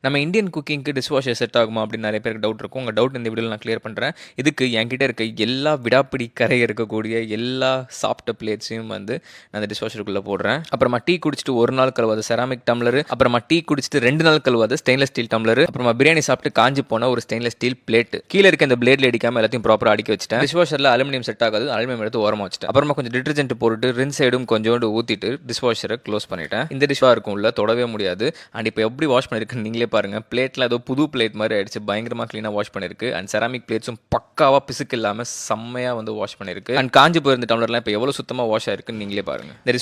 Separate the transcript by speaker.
Speaker 1: நம்ம Indian குக்கிங்க்கு dishwasher set ஆகுமா அப்படின்னு நிறைய பேருக்கு டவுட் இருக்கும். உங்கள் டவுட் இந்த வீடியோவில் நான் கிளியர் பண்ணுறேன். இதுக்கு என்கிட்ட இருக்க எல்லா விடாப்பிடி கரை இருக்கக்கூடிய எல்லா சாப்பிட்ட பிளேட்ஸையும் வந்து நான் அந்த டிஷ்வாஷருக்குள்ளே போடுறேன். அப்புறமா டீ குடிச்சிட்டு ஒரு நாள் கழுவாத செராமிக் டம்ளர், அப்புறமா டீ குடிச்சிட்டு 2 நாள் கழுவாத ஸ்டெயின்லெஸ் ஸ்டீல் டம்ளர், அப்புறமா பிரியாணி சாப்பிட்டு காஞ்சி போன ஒரு ஸ்டெயின்லெஸ் ஸ்டீல் பிளேட். கீழே இருக்க இந்த பிளேட்ல அடிக்காம எல்லாத்தையும் ப்ராப்பராக அடிக்க வச்சுட்டேன். டிஷ்வாஷரில் அலுமினியம் செட் ஆகாது, அலுமினியம் எடுத்து ஓரமாக வச்சுட்டேன். அப்புறமா கொஞ்சம் டிட்டர்ஜென்ட் போட்டுட்டு ரின்ஸ் சைடும் கொஞ்சோண்டு ஊற்றிட்டு டிஷ்வாஷரை க்ளோஸ் பண்ணிட்டேன். இந்த டிஷ்வாக இருக்கும் உள்ள தொடவே முடியாது. அண்ட் இப்போ எப்படி வாஷ் பண்ணியிருக்குன்னு நீங்களே பாருங்க. பிளேட்ல ஏதோ புது பிளேட் மாதிரி ஆயிடுச்சு. பயங்கரமாக க்ளீனாக வாஷ் பண்ணிருக்கு. அண்ட் செராமிக் பிளேட்ஸும் பக்காவாக பிசுக்கு இல்லாமல் செம்மையாக வந்து வாஷ் பண்ணிருக்கு. அண்ட் காஞ்சி போயிருந்த டம்ளர்லாம் இப்போ எவ்வளோ சுத்தமாக வாஷ் ஆயிருக்குன்னு நீங்களே பாருங்க. இந்த